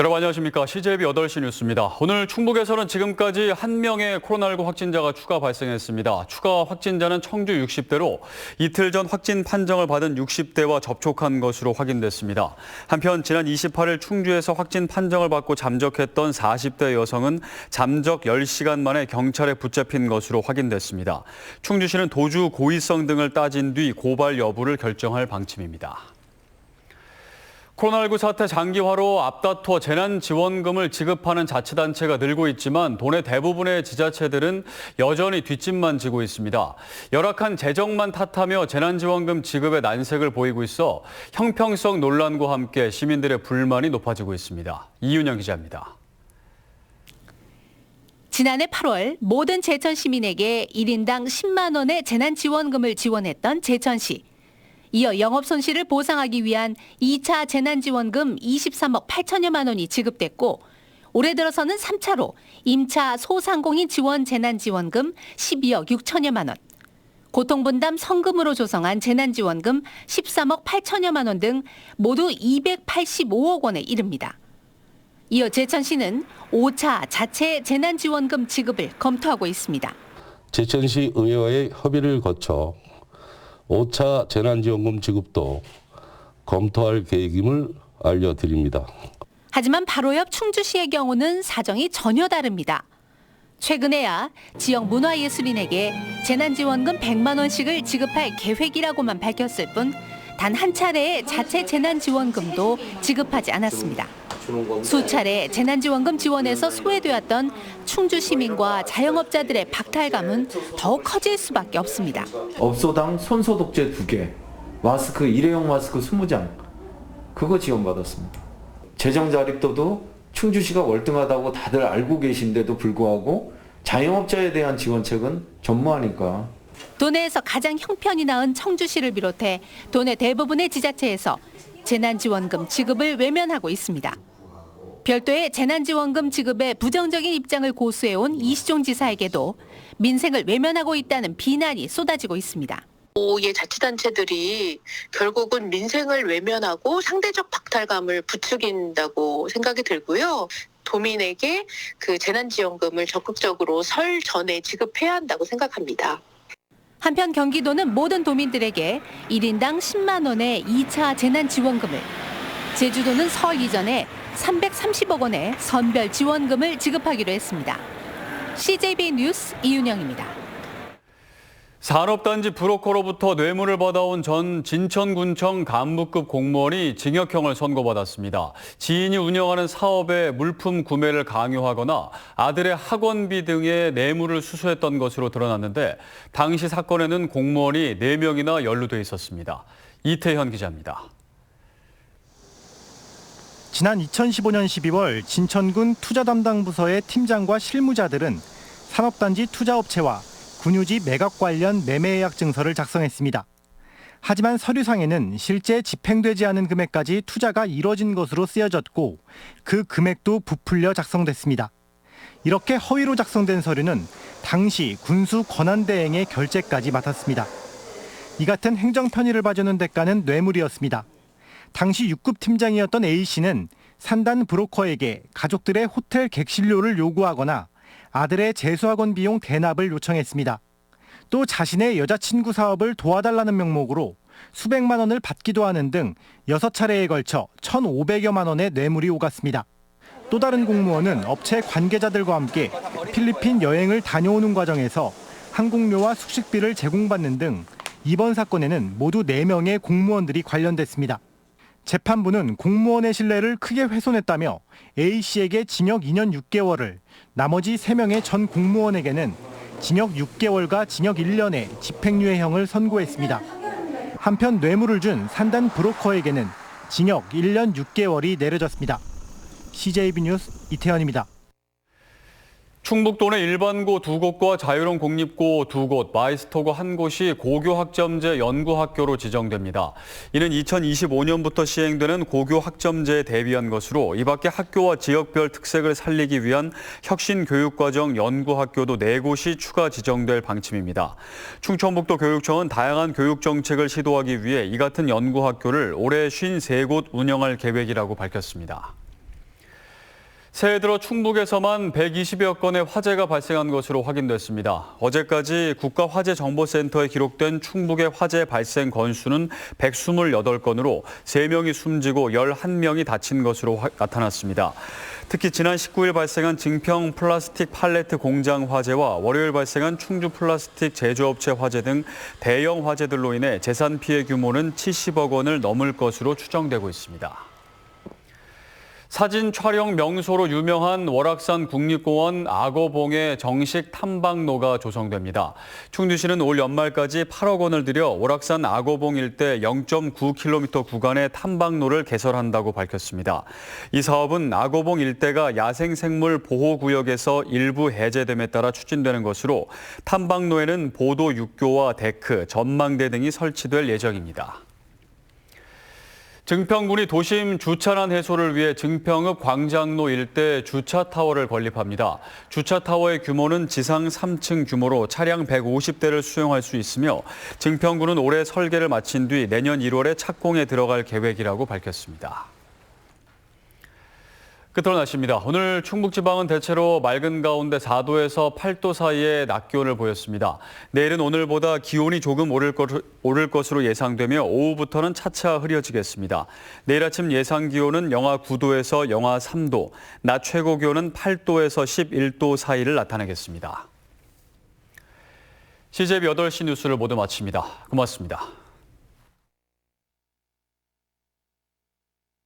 여러분 안녕하십니까. CJB 8시 뉴스입니다. 오늘 충북에서는 지금까지 1명의 코로나19 확진자가 추가 발생했습니다. 추가 확진자는 청주 60대로 이틀 전 확진 판정을 받은 60대와 접촉한 것으로 확인됐습니다. 한편 지난 28일 충주에서 확진 판정을 받고 잠적했던 40대 여성은 잠적 10시간 만에 경찰에 붙잡힌 것으로 확인됐습니다. 충주시는 도주 고의성 등을 따진 뒤 고발 여부를 결정할 방침입니다. 코로나19 사태 장기화로 앞다퉈 재난지원금을 지급하는 자치단체가 늘고 있지만 도내 대부분의 지자체들은 여전히 뒷짐만 지고 있습니다. 열악한 재정만 탓하며 재난지원금 지급에 난색을 보이고 있어 형평성 논란과 함께 시민들의 불만이 높아지고 있습니다. 이윤영 기자입니다. 지난해 8월 모든 제천 시민에게 1인당 10만 원의 재난지원금을 지원했던 제천시. 이어 영업 손실을 보상하기 위한 2차 재난지원금 23억 8천여만 원이 지급됐고 올해 들어서는 3차로 임차 소상공인 지원 재난지원금 12억 6천여만 원, 고통분담 성금으로 조성한 재난지원금 13억 8천여만 원 등 모두 285억 원에 이릅니다. 이어 제천시는 5차 자체 재난지원금 지급을 검토하고 있습니다. 제천시 의회와의 협의를 거쳐 5차 재난지원금 지급도 검토할 계획임을 알려드립니다. 하지만 바로 옆 충주시의 경우는 사정이 전혀 다릅니다. 최근에야 지역 문화예술인에게 재난지원금 100만 원씩을 지급할 계획이라고만 밝혔을 뿐 단 한 차례의 자체 재난지원금도 지급하지 않았습니다. 수차례 재난지원금 지원에서 소외되었던 충주 시민과 자영업자들의 박탈감은 더욱 커질 수밖에 없습니다. 업소당 손소독제 2개, 마스크 일회용 마스크 20장, 그거 지원받았습니다. 재정 자립도도 충주시가 월등하다고 다들 알고 계신데도 불구하고 자영업자에 대한 지원책은 전무하니까. 도내에서 가장 형편이 나은 청주시를 비롯해 도내 대부분의 지자체에서 재난지원금 지급을 외면하고 있습니다. 별도의 재난지원금 지급에 부정적인 입장을 고수해온 이시종 지사에게도 민생을 외면하고 있다는 비난이 쏟아지고 있습니다. 의 자치단체들이 결국은 민생을 외면하고 상대적 박탈감을 부추긴다고 생각이 들고요. 도민에게 그 재난지원금을 적극적으로 설 전에 지급해야 한다고 생각합니다. 한편 경기도는 모든 도민들에게 1인당 10만 원의 2차 재난지원금을, 제주도는 설 이전에 330억 원의 선별 지원금을 지급하기로 했습니다. CJB 뉴스 이윤영입니다. 산업단지 브로커로부터 뇌물을 받아온 전 진천군청 간부급 공무원이 징역형을 선고받았습니다. 지인이 운영하는 사업에 물품 구매를 강요하거나 아들의 학원비 등의 뇌물을 수수했던 것으로 드러났는데 당시 사건에는 공무원이 4명이나 연루돼 있었습니다. 이태현 기자입니다. 지난 2015년 12월 진천군 투자담당부서의 팀장과 실무자들은 산업단지 투자업체와 군유지 매각 관련 매매예약 증서를 작성했습니다. 하지만 서류상에는 실제 집행되지 않은 금액까지 투자가 이뤄진 것으로 쓰여졌고 그 금액도 부풀려 작성됐습니다. 이렇게 허위로 작성된 서류는 당시 군수 권한대행의 결재까지 맡았습니다. 이 같은 행정 편의를 봐주는 대가는 뇌물이었습니다. 당시 6급 팀장이었던 A씨는 산단 브로커에게 가족들의 호텔 객실료를 요구하거나 아들의 재수학원 비용 대납을 요청했습니다. 또 자신의 여자친구 사업을 도와달라는 명목으로 수백만 원을 받기도 하는 등 6차례에 걸쳐 1,500여만 원의 뇌물이 오갔습니다. 또 다른 공무원은 업체 관계자들과 함께 필리핀 여행을 다녀오는 과정에서 항공료와 숙식비를 제공받는 등 이번 사건에는 모두 4명의 공무원들이 관련됐습니다. 재판부는 공무원의 신뢰를 크게 훼손했다며 A씨에게 징역 2년 6개월을, 나머지 3명의 전 공무원에게는 징역 6개월과 징역 1년의 집행유예형을 선고했습니다. 한편 뇌물을 준 산단 브로커에게는 징역 1년 6개월이 내려졌습니다. CJB 뉴스 이태현입니다. 충북도 내 일반고 2곳과 자유로운 공립고 2곳, 마이스터고 1곳이 고교학점제 연구학교로 지정됩니다. 이는 2025년부터 시행되는 고교학점제에 대비한 것으로 이 밖에 학교와 지역별 특색을 살리기 위한 혁신교육과정 연구학교도 4곳이 추가 지정될 방침입니다. 충청북도 교육청은 다양한 교육정책을 시도하기 위해 이 같은 연구학교를 올해 53곳 운영할 계획이라고 밝혔습니다. 새해 들어 충북에서만 120여 건의 화재가 발생한 것으로 확인됐습니다. 어제까지 국가화재정보센터에 기록된 충북의 화재 발생 건수는 128건으로 3명이 숨지고 11명이 다친 것으로 나타났습니다. 특히 지난 19일 발생한 증평 플라스틱 팔레트 공장 화재와 월요일 발생한 충주 플라스틱 제조업체 화재 등 대형 화재들로 인해 재산 피해 규모는 70억 원을 넘을 것으로 추정되고 있습니다. 사진 촬영 명소로 유명한 월악산 국립공원 악어봉의 정식 탐방로가 조성됩니다. 충주시는 올 연말까지 8억 원을 들여 월악산 악어봉 일대 0.9km 구간의 탐방로를 개설한다고 밝혔습니다. 이 사업은 악어봉 일대가 야생생물 보호구역에서 일부 해제됨에 따라 추진되는 것으로 탐방로에는 보도 육교와 데크, 전망대 등이 설치될 예정입니다. 증평군이 도심 주차난 해소를 위해 증평읍 광장로 일대 주차타워를 건립합니다. 주차타워의 규모는 지상 3층 규모로 차량 150대를 수용할 수 있으며 증평군은 올해 설계를 마친 뒤 내년 1월에 착공에 들어갈 계획이라고 밝혔습니다. 끝으로 날씨입니다. 오늘 충북지방은 대체로 맑은 가운데 4도에서 8도 사이의 낮 기온을 보였습니다. 내일은 오늘보다 기온이 조금 오를 것으로 예상되며 오후부터는 차차 흐려지겠습니다. 내일 아침 예상 기온은 영하 9도에서 영하 3도, 낮 최고 기온은 8도에서 11도 사이를 나타내겠습니다. CJB 8시 뉴스를 모두 마칩니다. 고맙습니다.